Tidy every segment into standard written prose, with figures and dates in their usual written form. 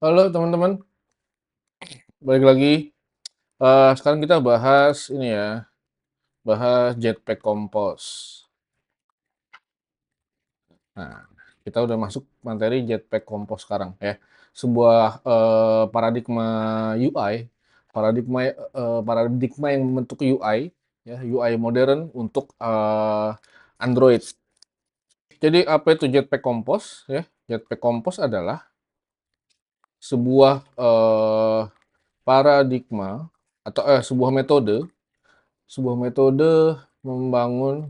Halo teman-teman, balik lagi. Sekarang kita bahas ini ya, bahas Jetpack Compose. Nah, kita udah masuk materi Jetpack Compose sekarang ya. Sebuah paradigma UI, paradigma yang membentuk UI, ya UI modern untuk Android. Jadi apa itu Jetpack Compose? Ya, Jetpack Compose adalah sebuah paradigma atau sebuah metode membangun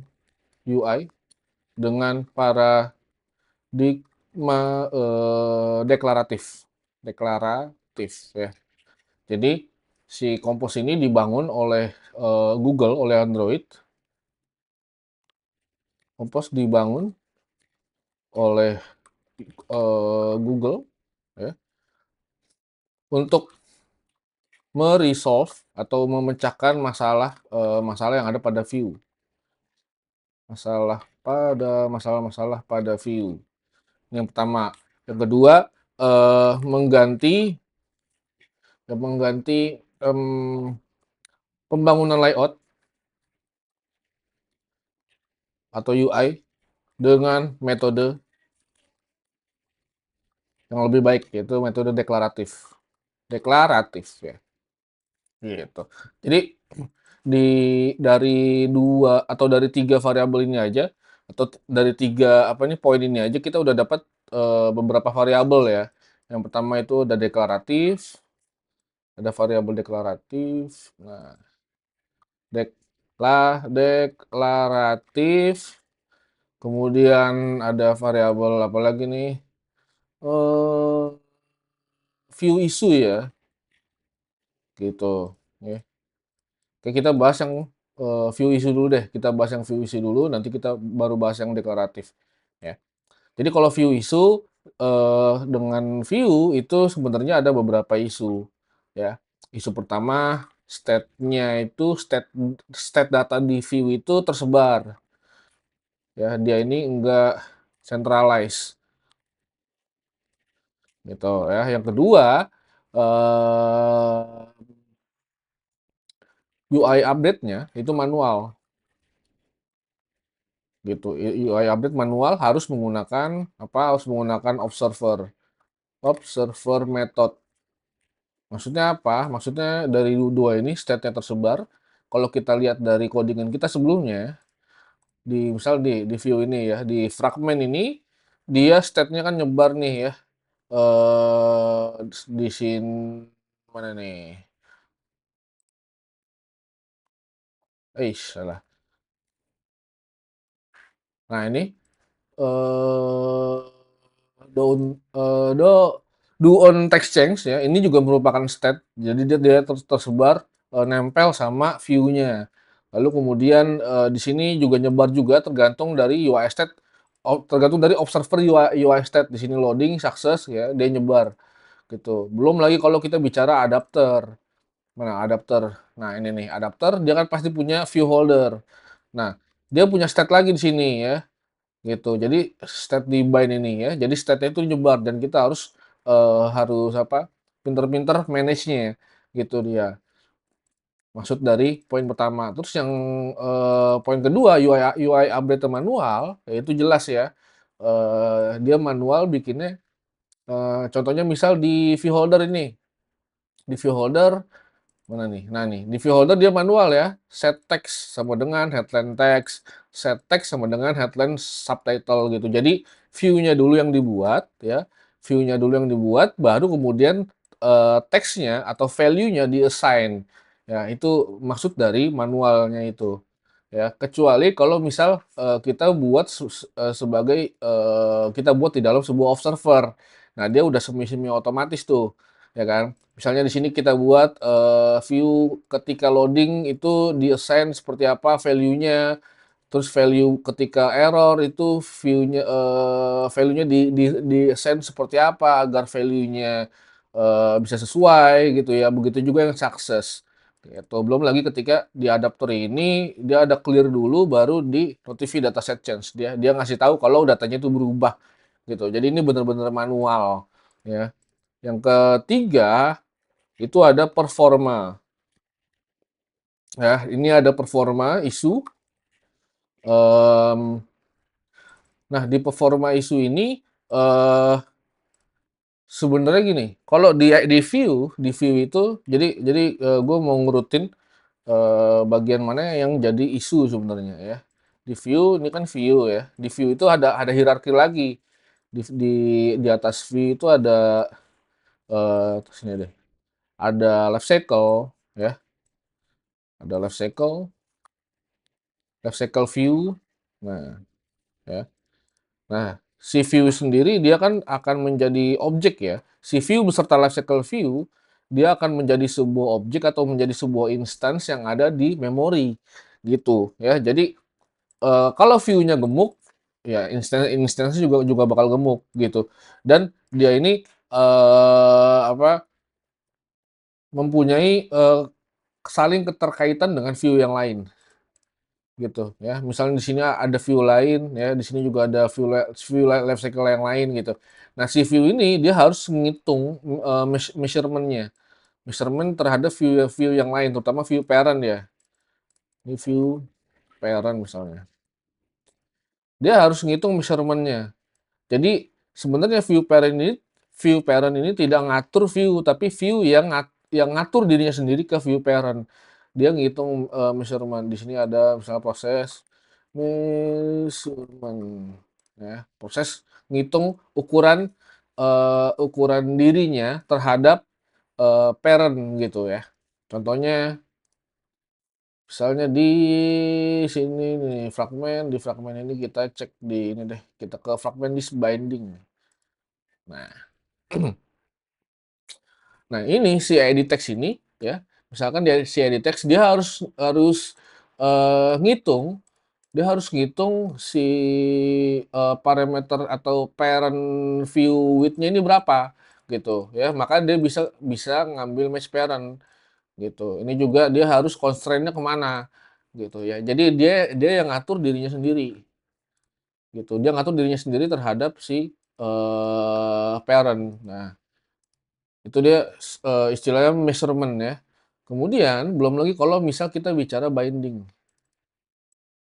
UI dengan paradigma deklaratif, ya. Jadi si Compose ini dibangun oleh Google, oleh Android. Compose dibangun oleh Google, ya, untuk meresolve atau memecahkan masalah yang ada pada view, masalah-masalah pada view. Yang pertama, yang kedua, mengganti mengganti pembangunan layout atau UI dengan metode yang lebih baik, yaitu metode deklaratif. Deklaratif ya, gitu. Jadi dari dua atau dari tiga variabel ini aja, atau dari tiga poin ini aja kita udah dapat beberapa variabel ya. Yang pertama itu ada variabel deklaratif. Nah, deklaratif. Kemudian ada variabel apa lagi nih? Eh, View issue ya, gitu. Ya. Oke, kita bahas yang view issue dulu deh. Kita bahas yang view issue dulu, nanti kita baru bahas yang deklaratif. Ya. Jadi kalau view issue dengan view itu sebenarnya ada beberapa isu. Ya. Isu pertama, state-nya itu state data di view itu tersebar. Ya, dia ini enggak centralized. Gitu ya. Yang kedua, UI update-nya itu manual gitu. UI update manual harus menggunakan Harus menggunakan observer method. Maksudnya apa? Maksudnya dari dua ini state-nya tersebar. Kalau kita lihat dari codingan kita sebelumnya, misal di view ini ya, di fragment ini dia state-nya kan nyebar nih ya. Di sini mana nih? Salah. Nah, ini eh do do on text change ya, ini juga merupakan state. Jadi dia tersebar nempel sama view-nya. Lalu kemudian di sini juga nyebar juga tergantung dari UI state, tergantung dari observer UI state. Di sini loading success ya, dia nyebar gitu. Belum lagi kalau kita bicara adapter. Mana adapter? Nah, ini nih adapter, dia kan pasti punya view holder. Nah, dia punya state lagi di sini ya, gitu. Jadi state di bind ini ya. Jadi state-nya itu nyebar dan kita harus pinter-pinter manage-nya gitu dia. Maksud dari poin pertama. Terus yang poin kedua, UI update manual, ya itu jelas ya. Dia manual bikinnya, contohnya misal di view holder ini. Di view holder mana nih? Nah nih, di view holder dia manual ya. Set text sama dengan headline text, set text sama dengan headline subtitle gitu. Jadi view-nya dulu yang dibuat ya. View-nya dulu yang dibuat, baru kemudian text-nya atau value-nya di-assign. Ya, itu maksud dari manualnya itu. Ya, kecuali kalau misal kita buat kita buat di dalam sebuah observer. Nah, dia udah semi-semi otomatis tuh, ya kan? Misalnya di sini kita buat view ketika loading itu di-assign seperti apa value-nya, terus value ketika error itu value-nya di-assign seperti apa agar value-nya bisa sesuai gitu ya. Begitu juga yang success. Gitu. Belum lagi ketika di adapter ini dia ada clear dulu baru di notify dataset change. Dia ngasih tahu kalau datanya itu berubah gitu. Jadi ini benar-benar manual ya. Yang ketiga itu ada performa. Ya, ini ada performa isu. Nah, di performa isu ini sebenarnya gini, kalau di view itu jadi gue mau ngurutin bagian mana yang jadi isu sebenarnya ya. Di view ini kan view ya. Di view itu ada hierarki lagi. Di atas view itu ada sini deh. Ada life cycle ya. Ada life cycle view. Nah, ya. Nah, si view sendiri dia kan akan menjadi objek ya. Si view beserta lifecycle view, dia akan menjadi sebuah objek atau menjadi sebuah instance yang ada di memori gitu ya. Jadi kalau view-nya gemuk, ya instance juga juga bakal gemuk gitu. Dan dia ini apa mempunyai saling keterkaitan dengan view yang lain gitu ya. Misalnya di sini ada view lain ya, di sini juga ada life cycle yang lain gitu. Nah, si view ini dia harus menghitung measurement-nya. Measurement terhadap view yang lain, terutama view parent ya. Ini view parent misalnya. Dia harus ngitung measurement-nya. Jadi sebenarnya view parent ini tidak ngatur view, tapi view yang ngatur dirinya sendiri ke view parent. Dia ngitung measurement. Di sini ada misalnya proses measurement ya. Proses ngitung ukuran dirinya terhadap parent gitu ya. Contohnya misalnya di sini nih di fragmen ini kita cek di ini deh, kita ke fragmen disk binding. Nah, nah ini si edit text ini ya, misalkan si edit text dia harus harus ngitung, dia harus ngitung si parameter atau parent view width-nya ini berapa gitu ya, maka dia bisa bisa ngambil match parent gitu. Ini juga dia harus constraint-nya kemana gitu ya. Jadi dia dia yang ngatur dirinya sendiri gitu. Dia ngatur dirinya sendiri terhadap si parent. Nah, itu dia istilahnya measurement ya. Kemudian belum lagi kalau misal kita bicara binding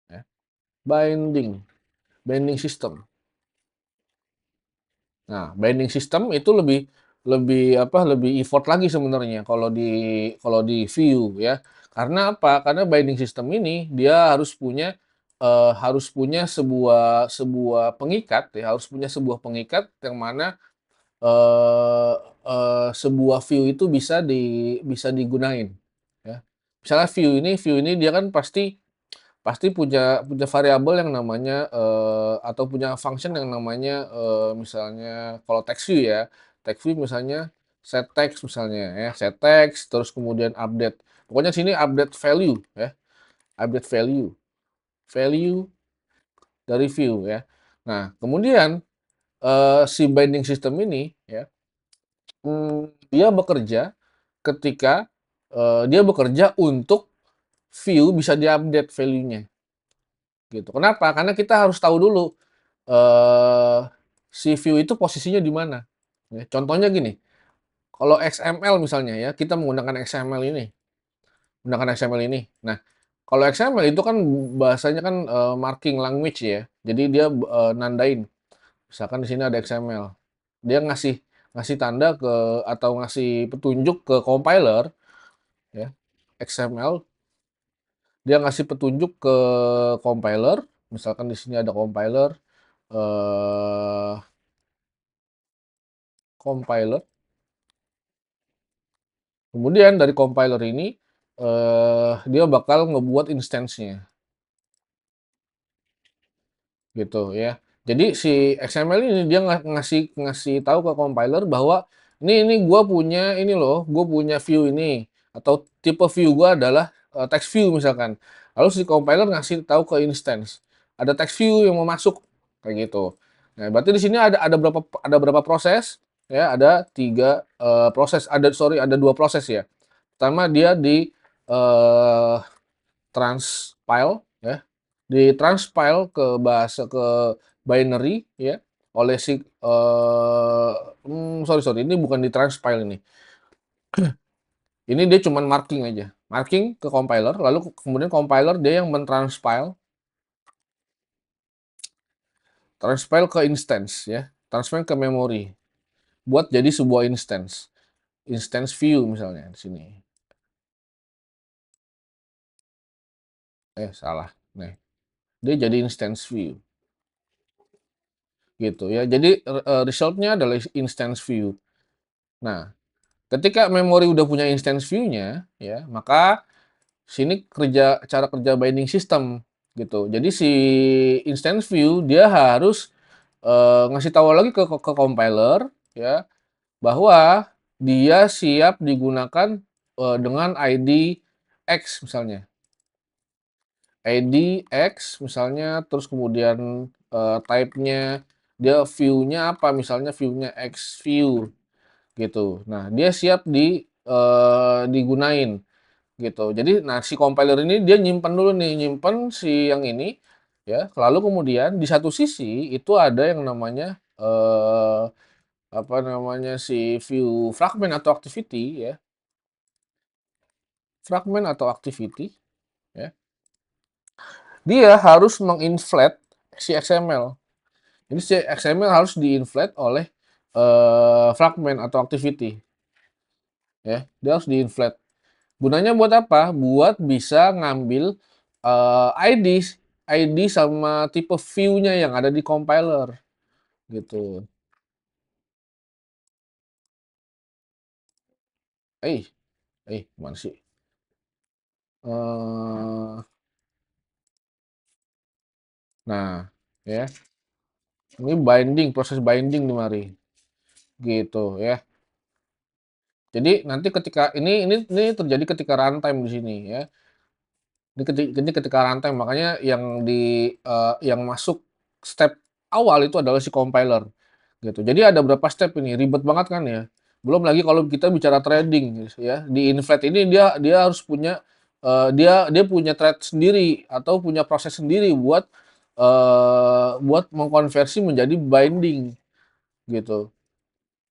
ya. Binding, binding system. Nah, binding system itu lebih lebih apa, lebih effort lagi sebenarnya kalau di view ya. Karena apa? Karena binding system ini dia harus punya sebuah sebuah pengikat ya, harus punya sebuah pengikat yang mana eee sebuah view itu bisa digunain ya. Misalnya view ini dia kan pasti pasti punya punya variabel yang namanya atau punya function yang namanya misalnya kalau text view ya, text view misalnya set text misalnya ya, set text terus kemudian update. Pokoknya sini update value ya, update value, value dari view ya. Nah, kemudian si binding system ini ya, dia bekerja ketika dia bekerja untuk view bisa diupdate value-nya gitu. Kenapa? Karena kita harus tahu dulu eee, si view itu posisinya di mana, ya. Contohnya gini, kalau XML misalnya ya, kita menggunakan XML ini menggunakan XML ini. Nah, kalau XML itu kan bahasanya kan marking language ya. Jadi dia nandain, misalkan di sini ada XML. Dia ngasih ngasih tanda atau ngasih petunjuk ke compiler ya, XML, dia ngasih petunjuk ke compiler, misalkan di sini ada compiler, eee, compiler. Kemudian dari compiler ini, dia bakal ngebuat instance-nya, gitu ya. Jadi si XML ini dia ngasih ngasih tahu ke compiler bahwa, ini gua punya ini loh, gue punya view ini, atau tipe view gua adalah, text view misalkan. Lalu si compiler ngasih tahu ke instance, ada text view yang mau masuk, kayak gitu. Nah, berarti di sini ada berapa proses, ya, ada 3 proses, ada 2 proses ya. Pertama dia eee, transpile ya, ditranspile ke binary ya oleh si sorry, ini bukan di transpile ini. Ini dia cuman marking aja, marking ke compiler, lalu kemudian compiler dia yang mentranspile transpile ke instance ya, transpile ke memori, buat jadi sebuah instance view misalnya di sini. Salah. Nih, dia jadi instance view gitu ya. Jadi resultnya adalah instance view. Nah, ketika memori udah punya instance view-nya ya, maka sini cara kerja binding system gitu. Jadi si instance view dia harus ngasih tahu lagi ke compiler ya bahwa dia siap digunakan dengan ID X misalnya. ID X misalnya, terus kemudian type-nya dia view-nya apa, misalnya view-nya X view gitu. Nah, dia siap digunain gitu. Jadi, nah si compiler ini dia nyimpen dulu nih, nyimpen si yang ini ya, lalu kemudian di satu sisi itu ada yang namanya apa namanya si view fragment atau activity ya, fragment atau activity ya. Dia harus menginflate si XML. Jadi si XML harus diinflate oleh fragment atau activity ya. Dia harus diinflate. Gunanya buat apa? Buat bisa ngambil ID ID sama tipe view-nya yang ada di compiler gitu. Eh, Gimana sih? Eh, nah, ya. Ini proses binding nih mari. Gitu ya. Jadi nanti ketika ini terjadi ketika runtime di sini ya. Ini ketika runtime, makanya yang masuk step awal itu adalah si compiler, gitu. Jadi ada berapa step ini, ribet banget kan ya. Belum lagi kalau kita bicara threading ya, di inflate ini dia harus punya, dia dia punya thread sendiri atau punya proses sendiri buat mengkonversi menjadi binding, gitu.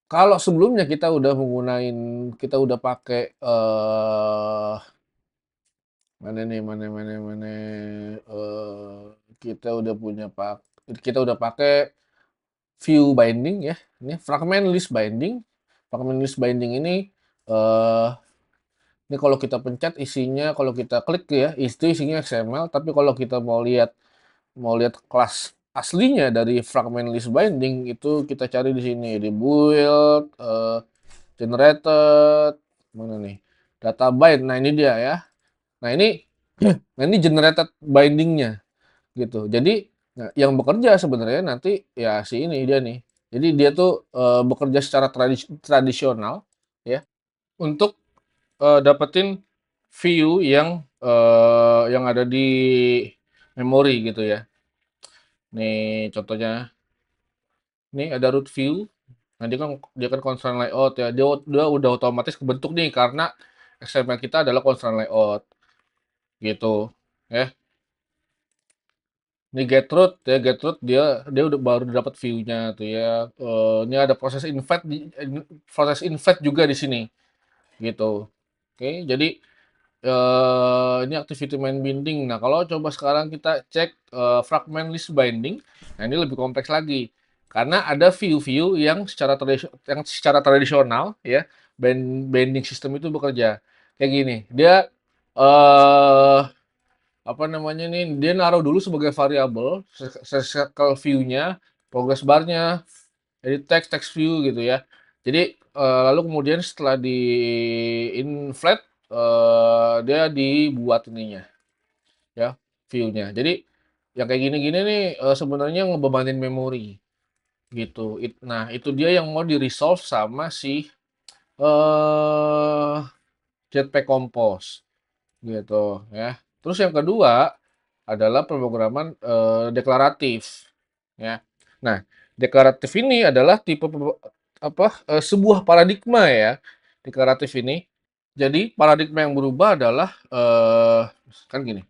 Kalau sebelumnya kita udah pakai, mana, kita udah kita udah pakai view binding ya, ini fragment list binding. Fragment list binding eh, ini kalau kita pencet isinya, kalau kita klik ya, itu isinya XML, tapi kalau kita mau lihat kelas aslinya dari fragment list binding itu kita cari di sini di build, generated, mana nih? Data bind. Nah, ini dia ya. Nah, ini generated bindingnya gitu. Jadi nah, yang bekerja sebenarnya nanti ya si ini dia nih. Jadi dia tuh bekerja secara tradisional ya untuk dapetin view yang ada di memori gitu ya. Nih contohnya, nih ada root view. Nah, dia kan constraint layout ya. Dia udah otomatis kebentuk nih karena XML kita adalah constraint layout gitu ya. Ini Gertrude ya, Gertrude dia udah baru dapat view-nya tuh ya. Ini ada proses invite juga di sini gitu. Oke, jadi ini activity main binding. Nah, kalau coba sekarang kita cek fragment list binding, nah ini lebih kompleks lagi. Karena ada view-view yang secara tradisional ya, binding system itu bekerja. Kayak gini, dia eh apa namanya nih, dia naruh dulu sebagai variabel circle view-nya, progress bar-nya, jadi text view gitu ya. Jadi lalu kemudian setelah di inflate dia dibuat ininya ya, view-nya. Jadi yang kayak gini-gini nih sebenarnya ngebebanin memori gitu. Nah, itu dia yang mau di-resolve sama si eh Jetpack Compose gitu ya. Terus yang kedua adalah pemrograman deklaratif ya. Nah, deklaratif ini adalah sebuah paradigma ya, deklaratif ini. Jadi paradigma yang berubah adalah kan gini,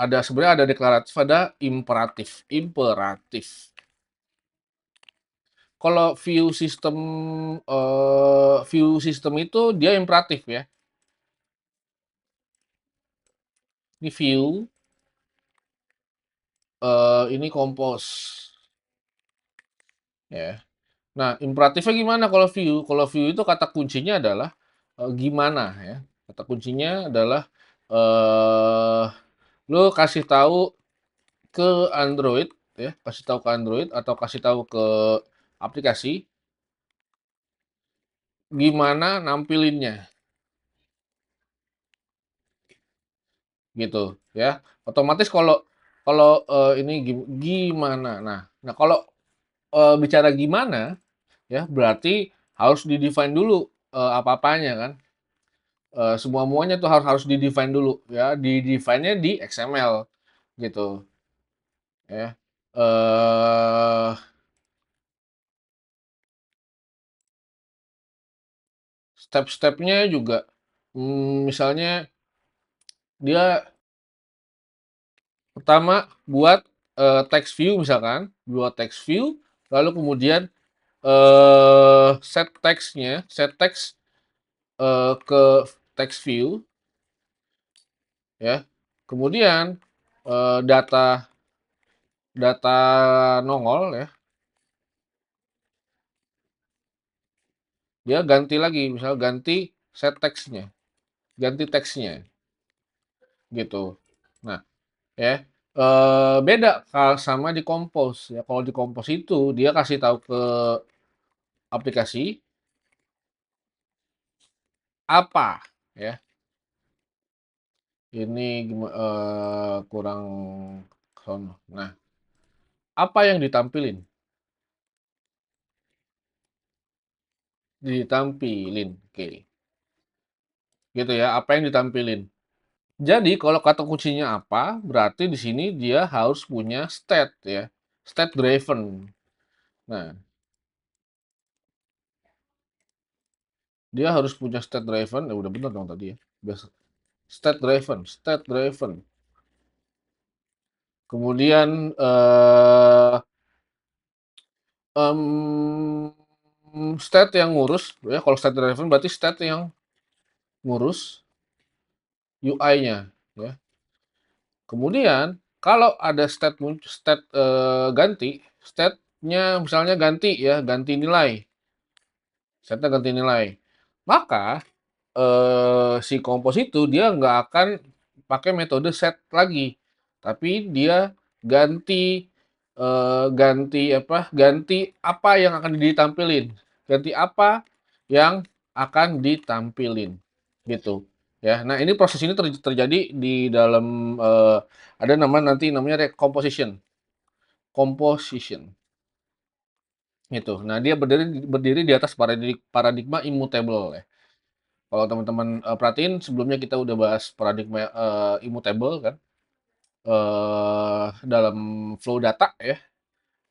sebenarnya ada deklaratif, ada imperatif. Imperatif. Kalau view system itu dia imperatif ya. Ini view, ini compose ya. Nah, imperatifnya gimana kalau view? Kalau view itu kata kuncinya adalah gimana ya. Kata kuncinya adalah eh lu kasih tahu ke Android ya, kasih tahu ke Android atau kasih tahu ke aplikasi gimana nampilinnya gitu ya. Otomatis kalau kalau ini gimana. Nah kalau bicara gimana ya berarti harus di-define dulu apa-apanya kan. Semua-muanya tuh harus harus di-define dulu ya, di-define-nya di XML gitu ya. Eh step-stepnya juga misalnya dia pertama buat text view misalkan, buat text view lalu kemudian set text ke text view ya. Kemudian data data nongol ya, dia ganti lagi, misal ganti set text-nya, ganti teksnya gitu. Nah, ya beda sama di Compose ya. Kalau di Compose itu dia kasih tahu ke aplikasi apa ya. Ini kurang sono. Nah, apa yang ditampilin? Ditampilin, oke. Gitu ya, apa yang ditampilin. Jadi kalau kata kuncinya apa, berarti di sini dia harus punya state ya, state driven. Nah, dia harus punya state driven, ya udah bener dong tadi ya. State driven, state driven. Kemudian state yang ngurus ya. Kalau state driven berarti state yang ngurus UI-nya ya. Kemudian kalau ada state ganti, state-nya misalnya ganti ya, ganti nilai. State-nya ganti nilai. Maka si kompos itu dia nggak akan pakai metode set lagi, tapi dia ganti ganti apa yang akan ditampilin, ganti apa yang akan ditampilin, gitu ya. Nah ini proses ini terjadi di dalam ada nanti namanya recomposition, composition gitu. Nah dia berdiri berdiri di atas paradigma immutable ya. Kalau teman-teman perhatiin sebelumnya kita udah bahas paradigma immutable kan, dalam flow data ya,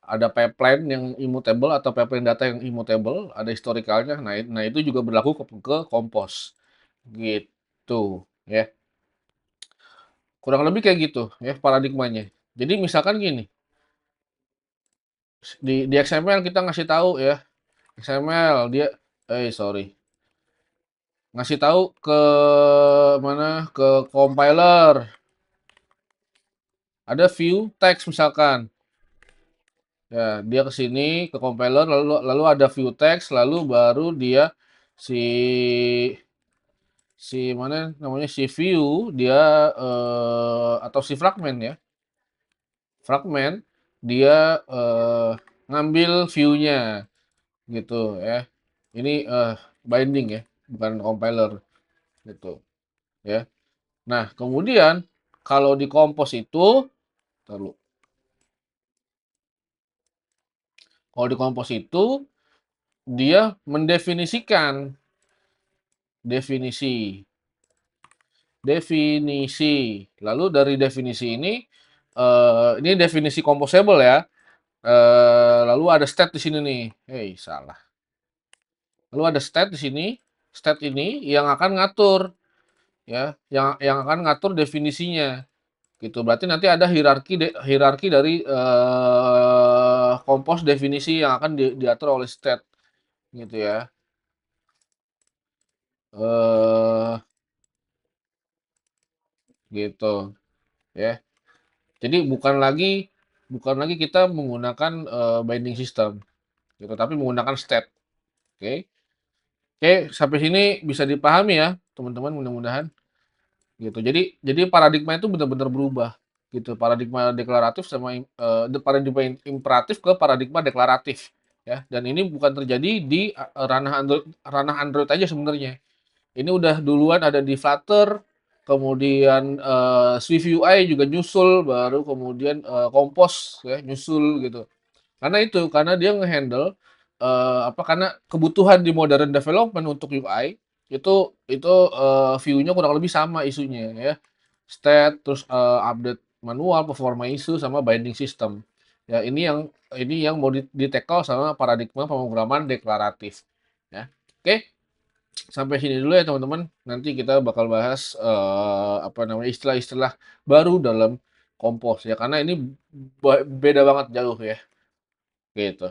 ada pipeline yang immutable atau pipeline data yang immutable, ada historicalnya. Nah itu juga berlaku ke Compose gitu ya. Kurang lebih kayak gitu ya paradigmanya. Jadi misalkan gini, di XML kita ngasih tahu ya, XML dia sorry, ngasih tahu ke mana, ke compiler, ada view text misalkan. Ya, dia ke sini ke compiler lalu lalu ada view text lalu baru dia si si mana namanya si view dia atau si fragment ya. Fragment dia ngambil view-nya gitu ya. Ini binding ya, bukan compiler gitu ya. Nah, kemudian kalau di compose itu terlalu kalau di compose itu dia mendefinisikan definisi definisi. Lalu dari definisi ini definisi composable ya. Lalu ada state di sini nih. Salah. Lalu ada state di sini. State ini yang akan ngatur ya, yang akan ngatur definisinya. Gitu. Berarti nanti ada hierarki dari Compose definisi yang akan diatur oleh state gitu ya. Eee, gitu ya. Jadi bukan lagi kita menggunakan, binding system gitu, tapi menggunakan state, oke. Oke, sampai sini bisa dipahami ya teman-teman mudah-mudahan gitu. Jadi paradigma itu benar-benar berubah gitu, paradigma deklaratif sama paradigma imperatif ke paradigma deklaratif ya, dan ini bukan terjadi di ranah Android aja sebenarnya. Ini udah duluan ada di Flutter, kemudian, Swift UI juga nyusul, baru kemudian, Compose ya nyusul gitu. Karena dia nge-handle, karena kebutuhan di modern development untuk UI view-nya kurang lebih sama isunya ya. State, terus, update manual, performa isu, sama binding system. Ya ini yang mau di-tackle sama paradigma pemrograman deklaratif ya. Oke, sampai sini dulu ya teman-teman. Nanti kita bakal bahas, istilah-istilah baru dalam Compose ya, karena ini beda banget jauh ya, gitu.